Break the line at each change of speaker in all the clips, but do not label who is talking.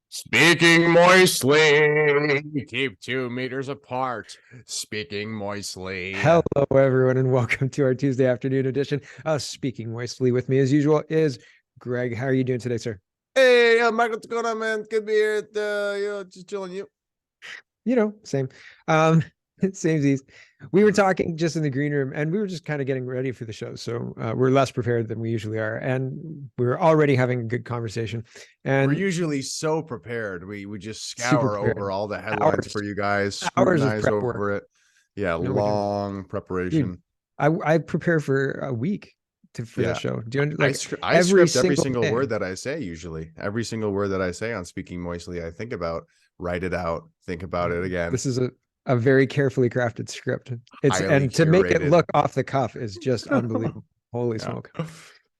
Speaking moistly, keep 2 meters apart. Speaking moistly.
Hello, everyone, and welcome to our Tuesday afternoon edition. Speaking moistly with me, as usual, is Greg. How are you doing today, sir?
Hey, Michael, what's going on, man? Good to be here. Just chilling. You.
Same. Samesies. We were talking just in the green room, and we were just kind of getting ready for the show. So we're less prepared than we usually are, and we were already having a good conversation.
We're
And
usually so prepared. We just
super
scour over
prepared.
all the headlines
Hours,
for you guys,
hours of
scrutinize
prep work.
over it. Yeah,
No, we do,
long
dude.
preparation.
I prepare for a week for that
Yeah,
show. Do you
I
like
sc- I
every
script every
single
single
day?
word that I say. Usually, every single word that I say on Speaking Moistly, I think about, write it out, think about it again.
This is a very carefully crafted script. It's
Highly
and to make it
curated.
look off the cuff is just unbelievable. Holy
Yeah.
smoke.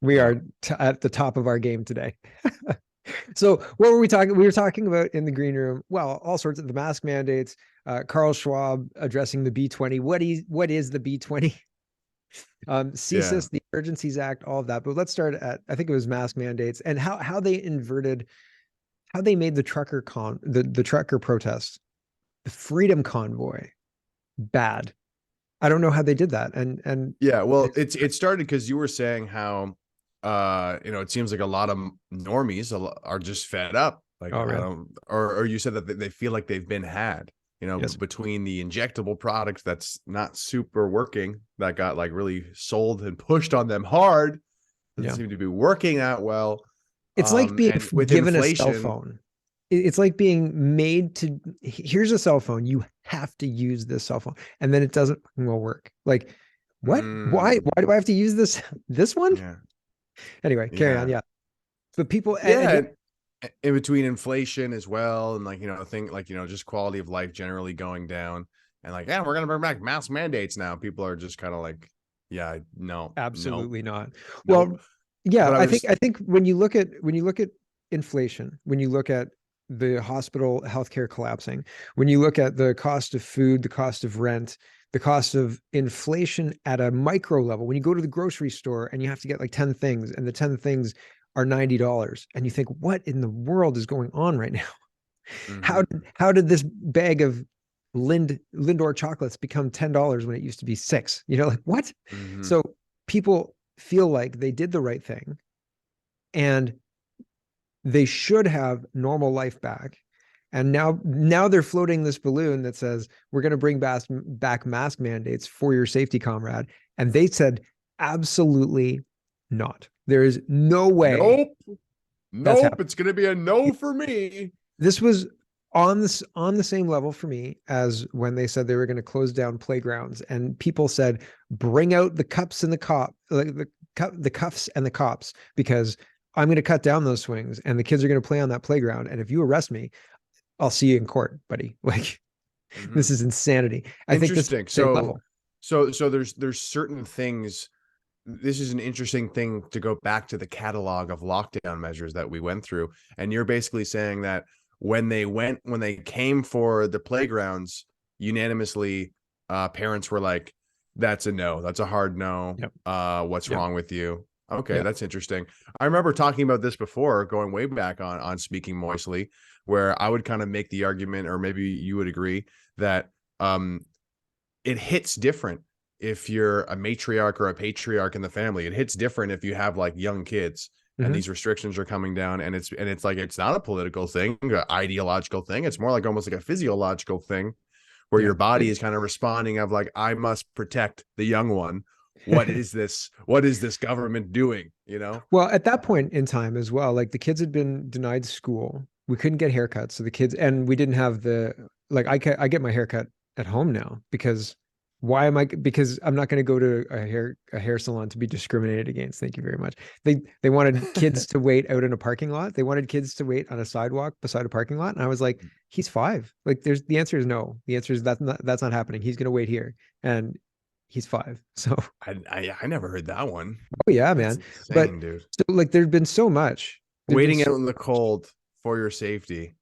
We
Yeah.
are at the top of our game today. So what were we talking? We were talking about in the green room. Well, all sorts of the mask mandates. Carl Schwab addressing the B-20. What is the B-20?
Yeah.
CSIS, the Emergencies Act, all of that. But let's start at I think it was mask mandates and how they inverted how they made the trucker protest, the Freedom Convoy, bad. I don't know how they did that. And
Yeah. Well, it started because you were saying how it seems like a lot of normies are just fed up. Like
oh,
I
really?
don't or you said that they feel like they've been had,
Yes.
between the injectable product that's not super working, that got like really sold and pushed on them hard, doesn't
Yeah.
seem to be working that well.
It's like being
And with
given a cell
inflation,
phone. It's like being made to here's a cell phone. You have to use this cell phone. And then it doesn't well work. Like, what? Why?
mm,
Why do I have to use this one?
yeah.
Anyway, carry on.
Yeah.
Yeah. But people and yeah,
Yeah, in between inflation as well, and like thing like just quality of life generally going down, and like we're gonna bring back mask mandates now. People are just kind of like, yeah, no, nope,
absolutely not.
nope.
Well, yeah,
But I was
I think when you look at inflation, when you look at the hospital healthcare collapsing, when you look at the cost of food, the cost of rent, the cost of inflation at a micro level, when you go to the grocery store and you have to get like 10 things and the 10 things are $90 and you think, what in the world is going on right now? How
mhm,
how did this bag of Lindor chocolates become $10 when it used to be six? Like what?
mhm.
So people feel like they did the right thing and they should have normal life back. And now they're floating this balloon that says we're going to bring back mask mandates for your safety, comrade. And they said absolutely not. There is no way
Nope,
that's
nope.
happening.
It's gonna be a no for me.
This was on the same level for me as when they said they were going to close down playgrounds and people said bring out the cups and the cop like the cuffs and the cops because I'm going to cut down those swings and the kids are going to play on that playground and if you arrest me I'll see you in court, buddy. Like this
Mhm.
is insanity. I think this is
Interesting.
the same level.
So there's certain things. This is an interesting thing to go back to the catalog of lockdown measures that we went through. And you're basically saying that when they came for the playgrounds unanimously, parents were like, that's a no, that's a hard no.
Yep.
What's
Yep.
wrong with you? Okay,
Yep.
that's interesting. I remember talking about this before, going way back on Speaking Moistly, where I would kind of make the argument, or maybe you would agree, that um it hits different if you're a matriarch or a patriarch in the family. It hits different if you have like young kids and
Mm-hmm.
these restrictions are coming down, and it's like it's not a political thing, an ideological thing. It's more like almost like a physiological thing where
Yeah.
your body is kind of responding of like, I must protect the young one. What is this? What is this government doing?
Well, at that point in time as well, like the kids had been denied school. We couldn't get haircuts. So the kids, and we didn't have like, I get my haircut at home now because because I'm not going to go to a hair salon to be discriminated against. Thank you very much. They wanted kids to wait out in a parking lot. They wanted kids to wait on a sidewalk beside a parking lot. And I was like, he's 5. Like the answer is no. The answer is that's not happening. He's going to wait here. And he's 5. So
I never heard that one.
oh yeah,
That's
man. But
insane, dude.
so like there's been so much. There've been
Waiting
so
out in the cold for your safety.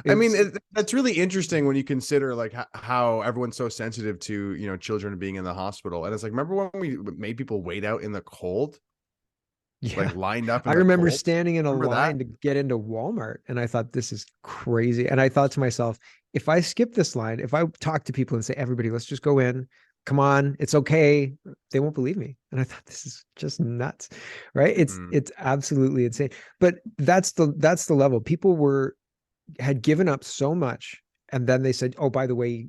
I mean,
it's
that's really interesting when you consider like how everyone's so sensitive to children being in the hospital, and it's like, remember when we made people wait out in the cold?
Yeah.
like lined up
I
in the
remember
cold.
standing in a
Remember that?
line to get into Walmart, and I thought, this is crazy. And I thought to myself, if I skip this line, if I talk to people and say, everybody, let's just go in, come on, it's okay, they won't believe me. And I thought, this is just nuts, right?
Mm,
It's absolutely insane. But that's the level. People had given up so much, and then they said, oh, by the way,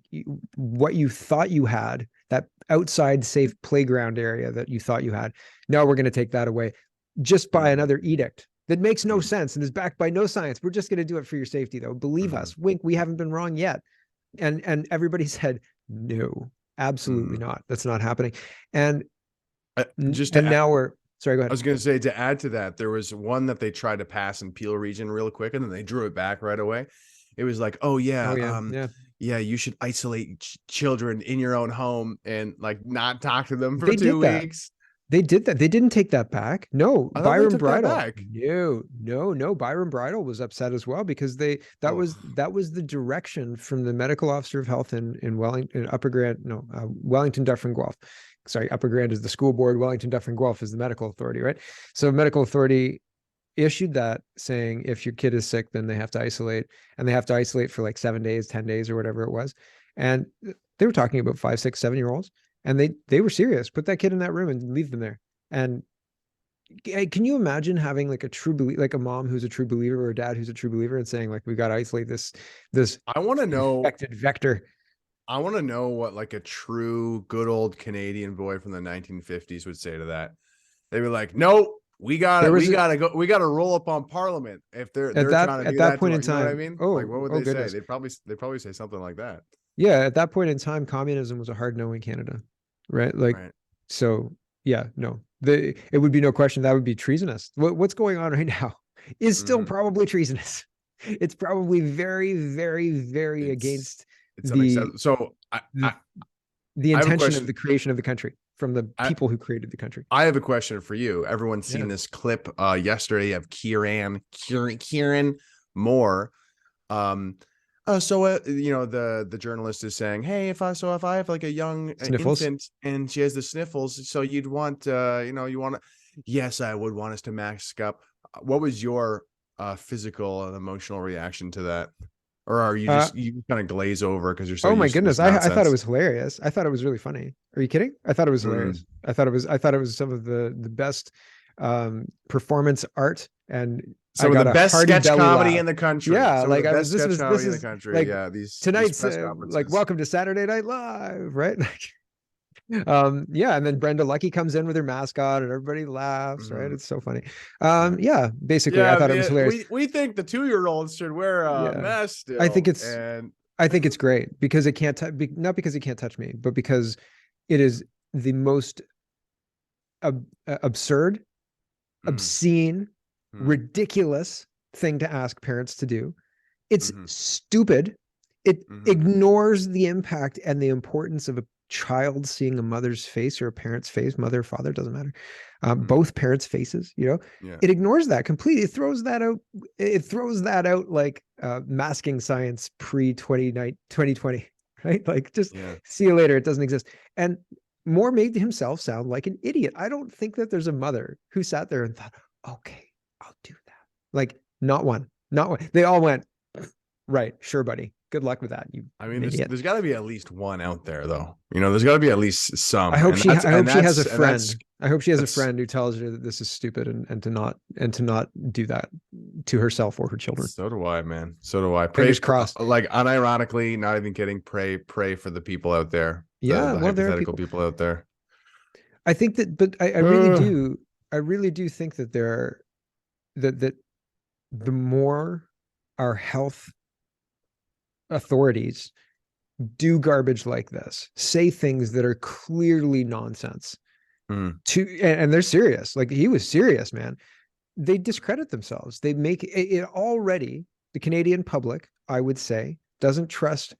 what you thought you had, that outside safe playground area that you thought you had, no, we're going to take that away just by
mm,
another edict that makes no
mm,
sense and is backed by no science. We're just going to do it for your safety, though. Believe
mm,
us, wink, we haven't been wrong yet. And everybody said, no, absolutely
mm.
not, that's not happening. and
Just
and
to
now we're sorry, go
I
ahead.
was going to say, to add to that, there was one that they tried to pass in Peel region real quick, and then they drew it back right away. It was like, oh
Oh
yeah,
yeah, yeah.
yeah, you should isolate children in your own home and like not talk to them for
They
two
did that.
weeks.
They did that. They didn't take that back. No,
I thought they
Byron
took that
Bridle.
back.
No, no, no. Byron Bridle was upset as well because
Oh,
that was the direction from the medical officer of health in Wellington, in Upper Grand, no, Wellington, Dufferin, Guelph. Sorry, Upper Grand is the school board. Wellington, Dufferin, Guelph is the medical authority, right? So medical authority issued that saying if your kid is sick, then they have to isolate, and they have to isolate for like 7 days, 10 days, or whatever it was. And they were talking about 5, 6, 7 year olds, and they were serious. Put that kid in that room and leave them there. And can you imagine having like a true like a mom who's a true believer or a dad who's a true believer and saying like, we got to isolate this
I want to know.
infected vector?
I want to know what like a true good old Canadian boy from the 1950s would say to that. They'd be like, "No,
There
we
was
gotta go, we gotta roll up on Parliament if they're trying to
at
do
that
that to
point
our,
in
you know what I
time.
mean? Like,
Oh,
what would
oh
they say?
goodness.
They'd probably say something like that,
Yeah, at that point in time, communism was a hard no in Canada, right? Like,
right?
so yeah, no, it would be no question that would be treasonous. What's going on right now is still
Mm-hmm.
probably treasonous. It's probably very, very, very
It's
against
it's
the
unacceptable. So
the, the
I have a
intention of
question.
the creation of the country from the
I
people who created the country.
I have a question for you. Everyone's
Yeah.
seen this clip yesterday of Kieran Moore. Um, you know, the journalist is saying, "Hey, if I have like a young
Sniffles.
infant and she has the sniffles, so you'd want you know, you want to." Yes, I would want us to mask up. What was your physical and emotional reaction to that? Or are you
Uh,
just you kind of glaze over because you're so
oh my
used to
goodness.
this
I thought it
nonsense?
was hilarious. I thought it was really funny. Are you kidding? I thought it was
Mm.
hilarious. I thought it was some of the best performance art, and I
Some of the
got a
best
hearty
sketch
belly
comedy
laugh.
in the country.
Yeah,
Some of the
like I was
best sketch
this
comedy in the
is
country.
like
Yeah, these
tonight's
press
like
conferences.
welcome to Saturday Night Live, right? Yeah, and then Brenda Lucky comes in with her mascot and everybody laughs, right?
Mhm.
It's so funny.
Yeah.
Yeah, basically I
Yeah,
thought it was hilarious.
we think the 2-year-olds should wear a
Yeah.
mask
I think
still,
it's
and
I think it's great because it can't not because it can't touch me, but because it is the most absurd,
mm,
obscene,
mm,
ridiculous thing to ask parents to do. It's
mhm,
stupid. It
mhm,
ignores the impact and the importance of a child seeing a mother's face or a parent's face, mother, father, doesn't matter.
mm,
Both parents' faces, you know,
yeah,
it ignores that completely. It throws that out. It throws that out like masking science pre 2020, right? Like just
yeah.
see you later. It doesn't exist. And Moore made himself sound like an idiot. I don't think that there's a mother who sat there and thought, okay, I'll do that. Like, not one, not one. They all went, right, sure, buddy. Good luck with that, you
I mean,
idiot.
there's got to be at least one out there, though. You know, there's got to be at least some, and that's
I hope she has a
and that's
friend. I hope she has a
that's
friend who tells her that this is stupid and to not do that to herself or her children.
so do I, man. So do I.
Fingers crossed.
Like unironically, not even kidding. Pray for the people out there,
Yeah,
the
well, there are
hypothetical
people.
people out there.
I think that, but I really do. I really do think that there are that the more our health authorities do garbage like this, say things that are clearly nonsense
Mm,
and they're serious. Like he was serious, man. They discredit themselves. They make it already. The Canadian public, I would say, doesn't trust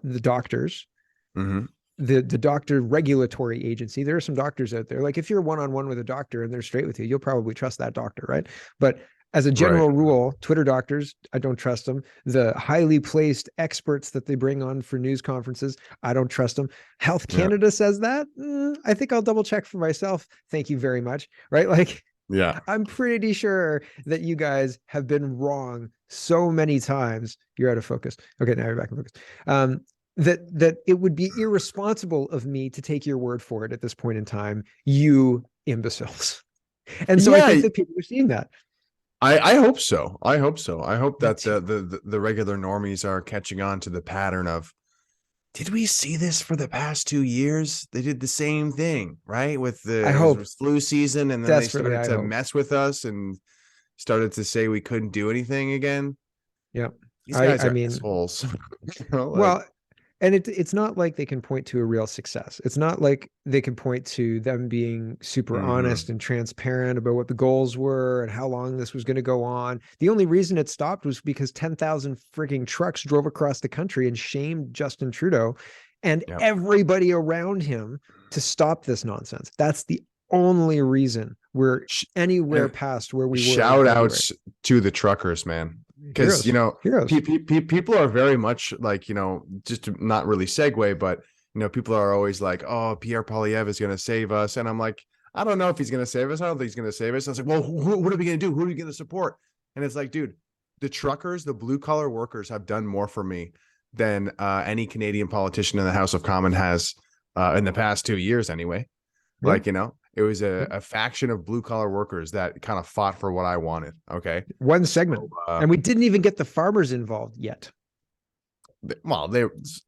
the doctors,
mhm.
the doctor regulatory agency. There are some doctors out there. Like if you're one on one with a doctor and they're straight with you, you'll probably trust that doctor, right? But as a
Right.
general rule, Twitter doctors, I don't trust them. The highly placed experts that they bring on for news conferences, I don't trust them. Health
Yeah.
Canada says that. I think I'll double check for myself. Thank you very much. Right? Like
Yeah.
I'm pretty sure that you guys have been wrong so many times. You're out of focus. Okay, now you're back in focus. That it would be irresponsible of me to take your word for it at this point in time, you imbeciles. And so I think
Yeah,
that people are seeing that.
I hope so. I hope so. I hope
Me
that
too.
the regular normies are catching on to the pattern of, did we see this for the past 2 years? They did the same thing, right? With
I
the it
hope,
was flu season, and then they
desperately,
started
I
to
hope.
mess with us and started to say we couldn't do anything again.
Yeah.
These
I
guys
I
are
mean,
assholes. Like,
well, and it's not like they can point to a real success. It's not like they can point to them being super
mhm.
honest and transparent about what the goals were and how long this was going to go on. The only reason it stopped was because 10,000 freaking trucks drove across the country and shamed Justin Trudeau and
Yep.
everybody around him to stop this nonsense. That's the only reason we're
Sh-
anywhere
And
past where we were in
shout
February.
outs to the truckers, man. Because
Heroes, heroes.
people are very much like, just to not really segue, but people are always like, oh, Pierre Polyev is going to save us, and I'm like, I don't know if he's going to save us. I don't think he's going to save us. I was like, well, what are we going to do? Who are we going to support? And it's like, dude, the truckers, the blue collar workers, have done more for me than any Canadian politician in the House of Commons has in the past 2 years, anyway.
Yeah.
Like, it was a faction of blue collar workers that kind of fought for what I wanted. Okay.
One
So,
segment. And we didn't even get the farmers involved yet.
well,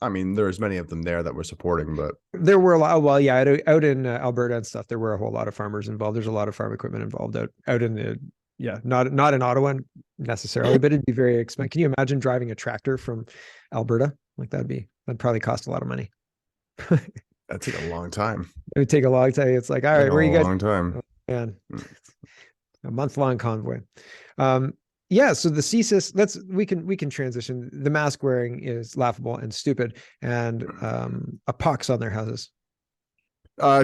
I mean, there's many of them there that were supporting, but
There were a lot. Well, yeah, out in Alberta and stuff, there were a whole lot of farmers involved. There's a lot of farm equipment involved out in the, yeah, not in Ottawa necessarily, but it'd be very expensive. Can you imagine driving a tractor from Alberta? Like that'd probably cost a lot of money.
that took a long time.
It would take a long time. It's like, all
Like
right,
a
where you guys?
long time.
Oh, man, a month-long convoy. Um, yeah, so the CSIS, we can transition. The mask wearing is laughable and stupid, and a pox on their houses.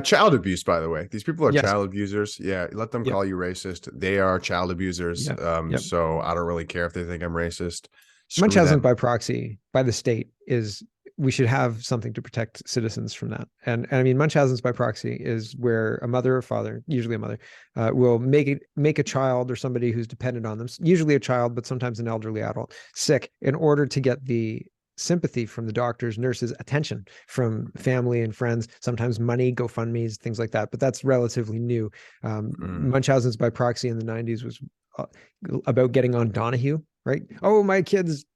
Child abuse, by the way. These people are
Yes.
child abusers. Yeah, let them
Yep.
call you racist. They are child abusers.
Yep. Yep.
So I don't really care if they think I'm racist. Screw
Munchausen
them.
by proxy by the state is we should have something to protect citizens from that. And I mean, Munchausen's by proxy is where a mother or father, usually a mother, will make a child or somebody who's dependent on them, usually a child, but sometimes an elderly adult, sick in order to get the sympathy from the doctors, nurses, attention from family and friends, sometimes money, GoFundMe's, things like that. But that's relatively new.
Mm,
Munchausen's by proxy in the 90s was uh, about getting on Donahue, right? Oh, my kids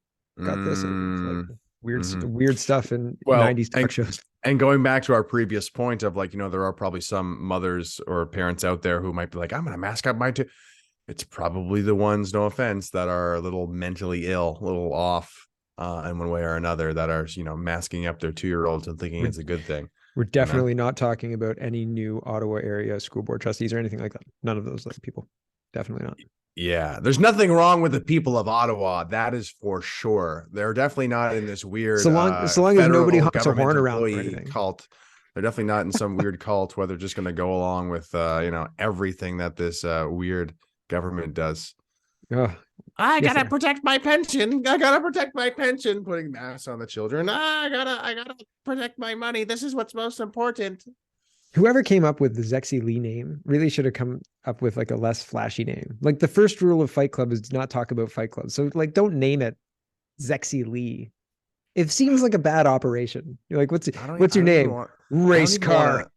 got this. It was like
mm, mhm.
weird stuff in
Well,
90s talk shows.
and going back to our previous point of, like, there are probably some mothers or parents out there who might be like, I'm going to mask up my It's probably the ones, no offense, that are a little mentally ill, a little off in one way or another, that are, masking up their 2-year-olds and thinking
We're,
it's a good thing,
we're
you know?
definitely not talking about any new Ottawa area school board trustees or anything like that. None of those like people. Definitely not.
Yeah, there's nothing wrong with the people of Ottawa. That is for sure. They're definitely not in this weird
So long as nobody
federal
honks a
government
horn around or
employee
anything.
cult. They're definitely not in some weird cult where they're just going to go along with everything that this weird government does.
Oh,
I
yes,
gotta
sir.
protect my pension. I gotta protect my pension. Putting masks on the children. I gotta protect my money. This is what's most important.
Whoever came up with the Zexi Lee name really should have come up with like a less flashy name. Like the first rule of Fight Club is to not talk about Fight Club. So like don't name it Zexi Lee. It seems like a bad operation. You're like, what's
I
your
don't even
name?
want. I don't
Race
even want
car.
to.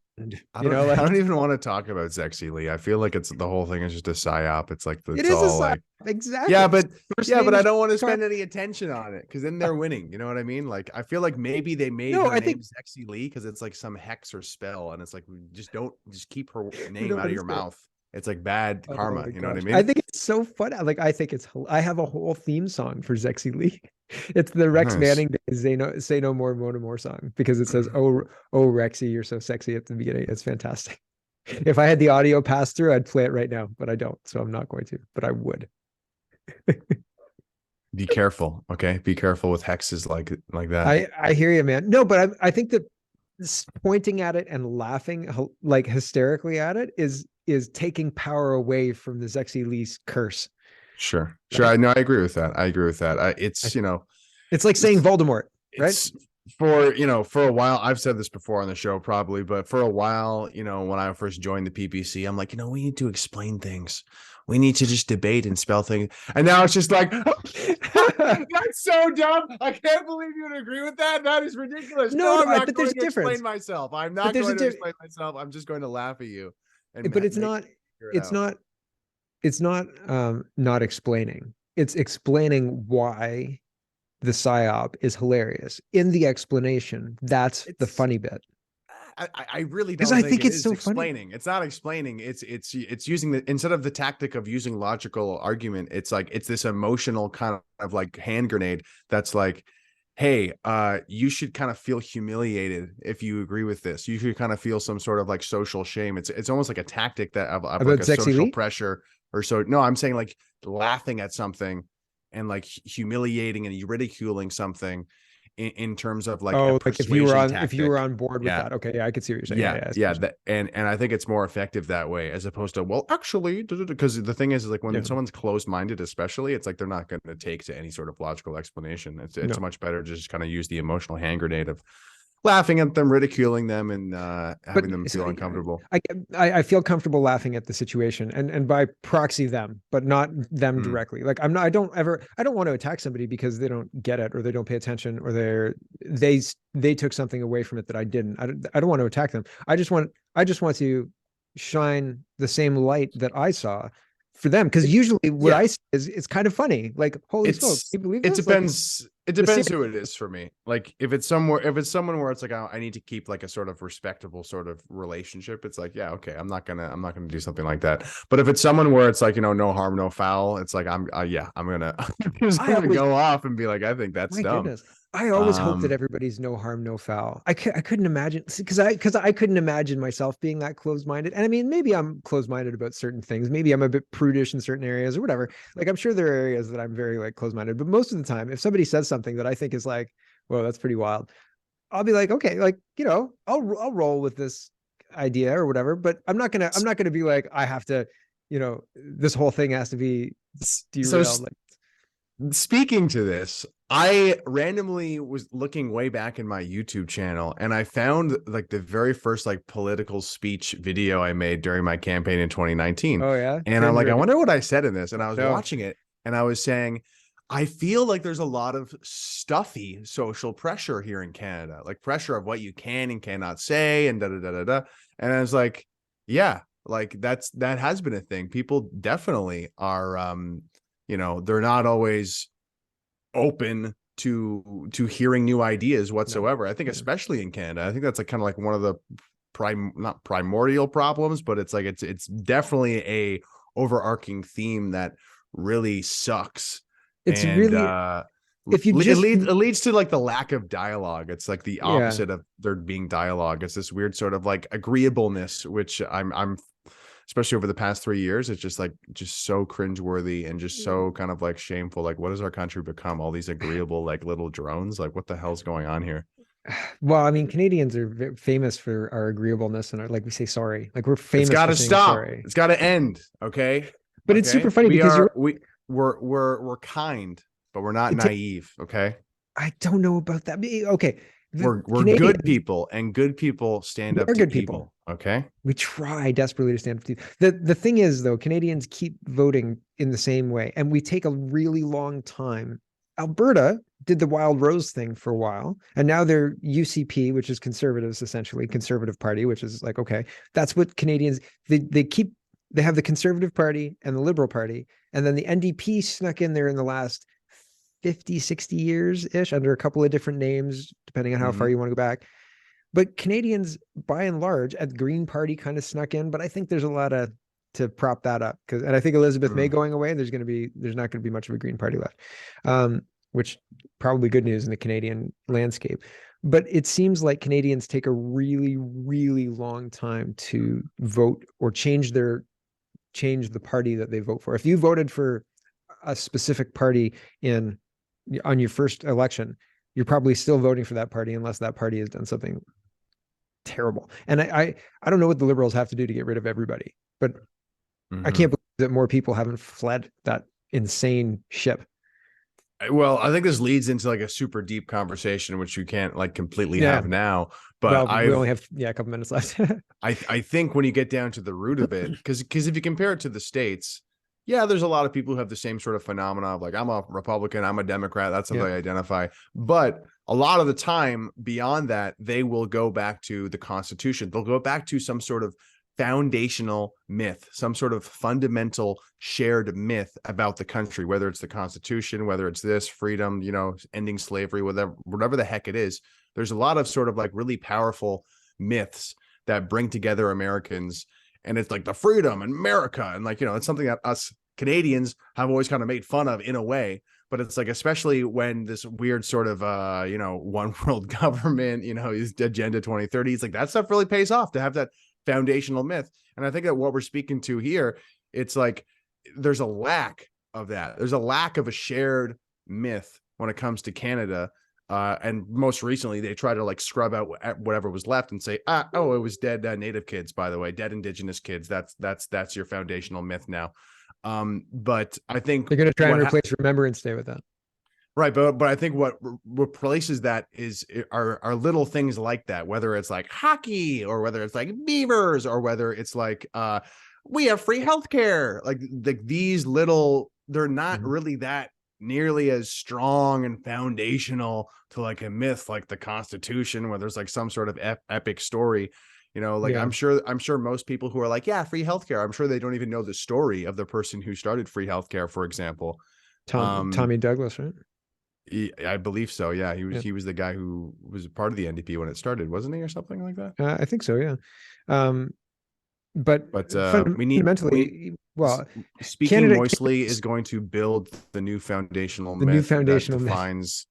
I
You
don't.
know,
I
like
don't even want to talk about Sexy Lee. I feel like the whole thing is just a psyop. It's like
it
it's
is a
all
sign.
like,
Exactly.
yeah,
So
but
first
yeah,
name
but I
is
don't want to
car.
spend any attention on it because then they're winning. You know what I mean? Like, I feel like maybe they made
No,
her
I
name
think
Sexy Lee because it's like some hex or spell, and it's like, just keep her
you
name
don't
out of your
understand.
mouth. It's like bad
Oh
karma.
my
You know what I
gosh. I
mean?
think it's so fun. Like I think I have a whole theme song for Zexy Lee. It's the Rex
Nice.
Manning Say No More, Mo No More song because it says, oh Rexy, you're so sexy at the beginning. It's fantastic. If I had the audio pass through, I'd play it right now, but I don't, so I'm not going to, but I would.
Be careful, okay? Be careful with hexes like that.
I hear you, man. No, but I think that pointing at it and laughing like hysterically at it is taking power away from the Zexy Lee's curse,
Sure, sure.
right?
I know. I agree with that. I agree with that.
I,
It's
it's like saying
it's
Voldemort, right?
it's for for a while, I've said this before on the show probably, but for a while, when I first joined the PPC, I'm like, we need to explain things. We need to just debate and spell things. And now it's just like, that's so dumb. I can't believe you would agree with that. That is ridiculous.
No,
No,
no,
I'm not
but there's
going
a
to explain
difference.
myself. I'm
But
not
there's a
going to
difference.
explain myself. I'm just going to laugh at you and
But it's
make
not.
you figure it
It's
out.
not. It's not. Not explaining. It's explaining why the psyop is hilarious. In the explanation, that's the
It's
funny bit.
I really
Because
don't
I
think
think
it
it's
is
so funny.
explaining. It's not explaining. It's using the instead of the tactic of using logical argument, it's like it's this emotional kind of like hand grenade that's like, hey, you should kind of feel humiliated if you agree with this. You should kind of feel some sort of like social shame. It's almost like a tactic that of like
About
a
Sexy
social
Lee?
pressure or so. No, I'm saying like laughing at something and like humiliating and ridiculing something in terms of like a
Oh, like
persuasion
if you were
tactic.
on board with
Yeah.
that. Okay, yeah, I could see what you're saying. Yeah,
Yeah,
yeah, I see what
yeah,
you're saying.
that and I think it's more effective that way as opposed to well, actually, because the thing is like when
Yeah.
someone's closed-minded, especially, it's like they're not going to take to any sort of logical explanation. It's
No.
much better to just kind of use the emotional hand grenade of laughing at them, ridiculing them, and
But
having them
so
feel uncomfortable.
I feel comfortable laughing at the situation and by proxy them, but not them
Mm,
directly. Like I'm not I don't want to attack somebody because they don't get it or they don't pay attention or they took something away from it that I didn't. I don't want to attack them. I just want to shine the same light that I saw for them because usually what
yeah,
I see is it's kind of funny. Like holy smokes,
it's
can you believe
it
this? Like
depends. It
the same.
depends who it is for me. Like if it's someone where it's like I need to keep like a sort of respectable sort of relationship, it's like yeah, okay, I'm not gonna do something like that. But if it's someone where it's like no harm, no foul, it's like I'm gonna I'm just
I
gonna
always
go off and be like I think that's
My
dumb.
goodness. I always hope that
Um,
everybody's no harm, no foul. I couldn't imagine because I couldn't imagine myself being that closed-minded. And I mean, maybe I'm closed-minded about certain things. Maybe I'm a bit prudish in certain areas or whatever. Like I'm sure there are areas that I'm very like closed-minded, but most of the time, if somebody says something that I think is like, well, that's pretty wild, I'll be like, okay, like, I'll roll with this idea or whatever, but I'm not gonna be like, I have to, this whole thing has to be
so
derailed. Like,
speaking to this, I randomly was looking way back in my YouTube channel and I found like the very first like political speech video I made during my campaign in 2019.
oh yeah,
And I'm
cringe
like, I
worthy.
wonder what I said in this. And I was
No.
watching it and I was saying, I feel like there's a lot of stuffy social pressure here in Canada, like pressure of what you can and cannot say and da da da da da. And I was like, yeah, like that has been a thing. People definitely are they're not always open to hearing new ideas
No.
whatsoever. I think
Yeah.
especially in Canada, I think that's like kind of like one of the not primordial problems, but it's like it's definitely a overarching theme that really sucks.
It's
And
really if you
it
just
leads to like the lack of dialogue. It's like the
yeah.
opposite of there being dialogue. It's this weird sort of like agreeableness, which I'm especially over the past 3 years, it's just so cringeworthy and just so kind of like shameful. Like, what has our country become? All these agreeable like little drones. Like, what the hell's going on here?
Well, I mean, Canadians are famous for our agreeableness and our, like we say sorry. Like we're
It's
famous
got
for
to
saying
stop.
sorry.
It's got to end. Okay,
But it's super
okay.
funny because
We're kind, but we're not
it ta-
naive. Okay,
I don't know about that. Okay, the
we're good
Canadians,
people, and good people stand
we
up
are
to
good people.
evil. Okay.
We try desperately to stand up to the thing is though, Canadians keep voting in the same way, and we take a really long time. Alberta did the Wild Rose thing for a while, and now they're UCP, which is conservatives, essentially Conservative Party, which is like okay, that's what Canadians they have the Conservative Party and the Liberal Party, and then the NDP snuck in there in the last 50, 60 years ish under a couple of different names, depending on how
Mm-hmm.
far you want to go back. But Canadians, by and large, at the Green Party kind of snuck in, but I think there's a lot of to prop that up and I think Elizabeth May
Mm.
going away, there's not going to be much of a Green Party left, which probably good news in the Canadian landscape. But it seems like Canadians take a really, really long time to vote or change the party that they vote for. If you voted for a specific party in on your first election, you're probably still voting for that party unless that party has done something terrible. And I don't know what the liberals have to do to get rid of everybody, but I
Mm-hmm.
can't believe that more people haven't fled that insane ship.
Well, I think this leads into like a super deep conversation, which you can't like completely
Yeah.
have now. But
Well, we only have a couple minutes left.
I think when you get down to the root of it, because if you compare it to the states, yeah, there's a lot of people who have the same sort of phenomena of like, I'm a Republican, I'm a Democrat, that's how
Yeah.
they identify. But a lot of the time beyond that, they will go back to the Constitution. They'll go back to some sort of foundational myth, some sort of fundamental shared myth about the country, whether it's the Constitution, whether it's this freedom, ending slavery, whatever the heck it is. There's a lot of sort of like really powerful myths that bring together Americans. And it's like the freedom and America. And like, it's something that us Canadians have always kind of made fun of in a way. But it's like, especially when this weird sort of, one world government, is Agenda 2030. It's like that stuff really pays off to have that foundational myth. And I think that what we're speaking to here, it's like there's a lack of that. There's a lack of a shared myth when it comes to Canada. And most recently, they try to like scrub out whatever was left and say, it was dead Native kids, by the way, dead Indigenous kids. That's your foundational myth now. But I think
They're going to try and replace Remembrance Day with that.
Right, but I think what replaces that are little things like that, whether it's like hockey or whether it's like beavers or whether it's like we have free healthcare. Like these little, they're not really that nearly as strong and foundational to like a myth like the Constitution, where there's like some sort of epic story. I'm sure most people who are like, yeah, free healthcare, I'm sure they don't even know the story of the person who started free healthcare, for example.
Tommy Douglas, right?
I believe so. Yeah, he was the guy who was part of the NDP when it started, wasn't he, or something like that?
I think so. Yeah. But fundamentally,
speaking
Canada
moistly is going to build the new foundational
the new
myth
foundational
that
myth.
defines.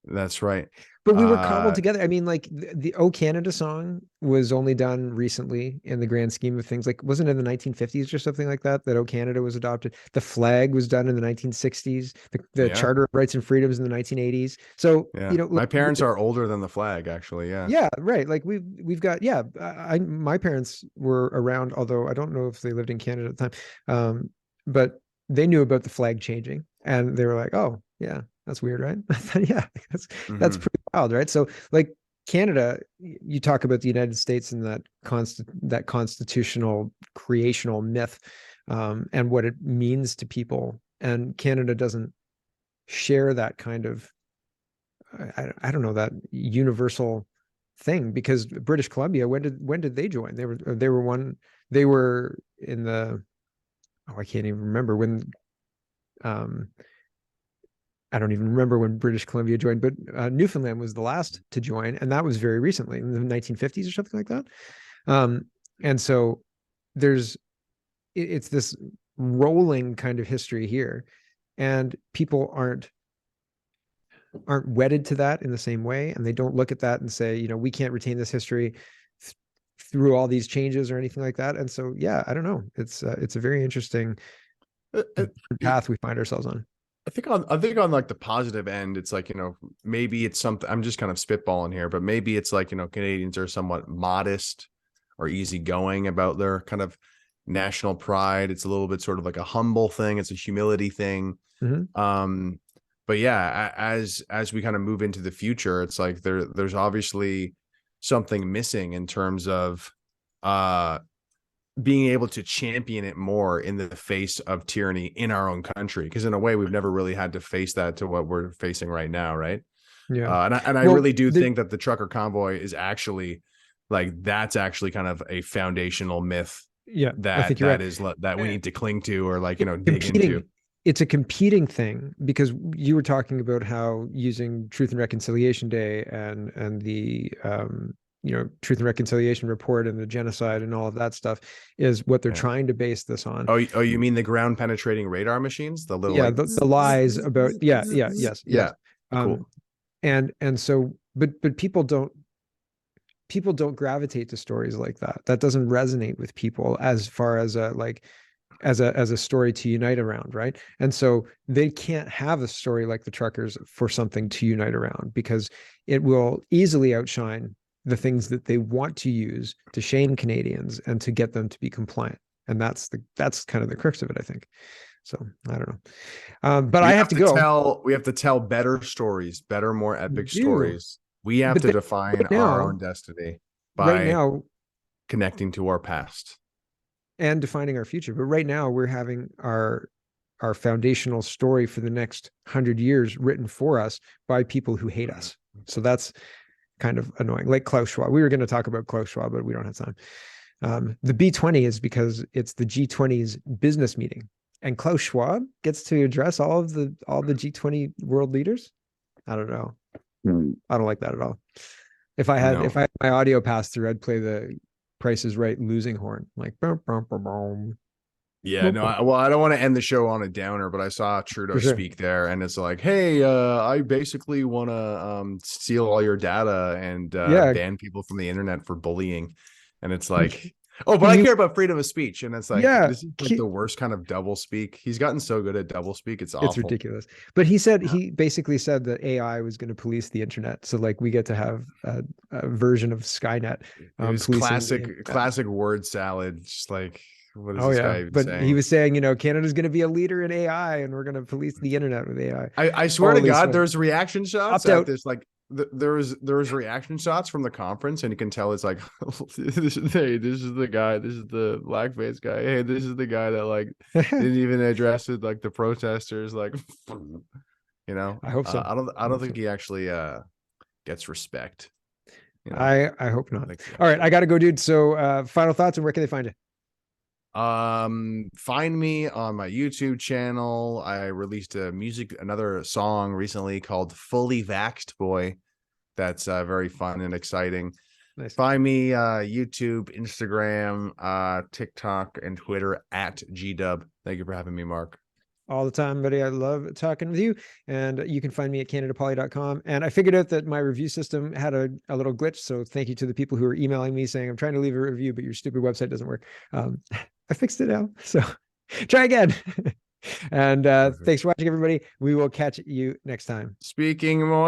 That's right.
But we were cobbled together. I mean, like the "O Canada" song was only done recently in the grand scheme of things. Like, wasn't it in the 1950s or something like that that "O Canada" was adopted? The flag was done in the 1960s. The
Yeah.
Charter of Rights and Freedoms in the 1980s. So
Yeah. My parents are older than the flag, actually. Yeah.
Yeah, right. Like we've got my parents were around, although I don't know if they lived in Canada at the time. But they knew about the flag changing, and they were like, "Oh, yeah, that's weird, right?" I thought, yeah, that's pretty wild, right? So, like Canada, you talk about the United States and that constitutional creational myth, and what it means to people, and Canada doesn't share that kind of, I don't know, that universal thing, because British Columbia, when did they join? They were in the, I can't even remember when. I don't even remember when British Columbia joined, but Newfoundland was the last to join, and that was very recently in the 1950s or something like that. And so it's this rolling kind of history here, and people aren't wedded to that in the same way, and they don't look at that and say, we can't retain this history through all these changes or anything like that. And so, yeah, I don't know. It's a very interesting path we find ourselves on.
I think on like the positive end, it's like, maybe it's something, I'm just kind of spitballing here, but maybe it's like, Canadians are somewhat modest or easygoing about their kind of national pride. It's a little bit sort of like a humble thing. It's a humility thing. But yeah, as we kind of move into the future, it's like there's obviously something missing in terms of being able to champion it more in the face of tyranny in our own country, because in a way we've never really had to face that to what we're facing right now, right?
Yeah.
I really do think that the trucker convoy is actually like, that's actually kind of a foundational myth.
Yeah,
that
I think you're right.
is that we need to cling to, or like, dig into.
It's a competing thing, because you were talking about how using Truth and Reconciliation Day and the Truth and Reconciliation Report and the genocide and all of that stuff is what they're trying to base this on.
Oh, you mean the ground penetrating radar machines, the little
the lies about yes.
Cool.
And so but people don't gravitate to stories like that. That doesn't resonate with people as far as as a story to unite around, right? And so they can't have a story like the truckers for something to unite around, because it will easily outshine the things that they want to use to shame Canadians and to get them to be compliant. And that's kind of the crux of it, I think. So I don't know. But
We
I have
have
to
to
go.
tell we have to tell better stories, better, more
We
epic
do.
stories. We have
But
to
then
define our own destiny
right
by
now,
connecting to our past.
and defining our future. But right now, we're having our foundational story for the next 100 years written for us by people who hate us. So that's kind of annoying. Like Klaus Schwab. We were going to talk about Klaus Schwab, but we don't have time. The B20 is because it's the G20's business meeting, and Klaus Schwab gets to address all the G20 world leaders. I don't know. I don't like that at all. If
No.
I had my audio pass through, I'd play the Price is Right losing horn, like boom, boom, boom, boom,
Yeah,
boom,
no,
boom,
well, I don't want to end the show on a downer, but I saw Trudeau
for sure.
speak there, and it's like, hey, I basically want to steal all your data and
Yeah,
ban people from the internet for bullying. And it's like,
can
oh, but I
you?
care about freedom of speech. And it's like,
Yeah,
this is like the worst kind of double speak. He's gotten so good at double speak, it's
it's
awful.
ridiculous. But he said
Yeah.
he basically said that AI was going to police the internet. So like we get to have a version of Skynet
It was
policing the internet.
classic word salad. Just like, what is
Oh
this
yeah,
guy even
but he
saying?
was saying, Canada's going to be a leader in AI, and we're going to police the internet with AI.
I swear to
Holy
God,
smoke!
there's reaction shots
Opt
at
out.
this. Like there was reaction shots from the conference, and you can tell it's like, hey, this is the guy, this is the blackface guy. Hey, this is the guy that like didn't even address it, like the protesters. Like,
I hope so.
I
I
don't
hope
think
so.
he actually gets respect.
I hope
I don't
not.
think he
All right, I
actually.
got to go, dude. So final thoughts, and where can they find you?
Find me on my YouTube channel. I released another song recently called Fully Vaxxed Boy. That's very fun and exciting.
Nice.
Find me YouTube, Instagram, TikTok, and Twitter at GDub. Thank you for having me, Mark.
All the time, buddy. I love talking with you. And you can find me at canadapoly.com. And I figured out that my review system had a little glitch. So thank you to the people who are emailing me saying, I'm trying to leave a review, but your stupid website doesn't work. I fixed it now. So try again. And
Perfect.
thanks for watching, everybody. We will catch you next time.
Speaking more.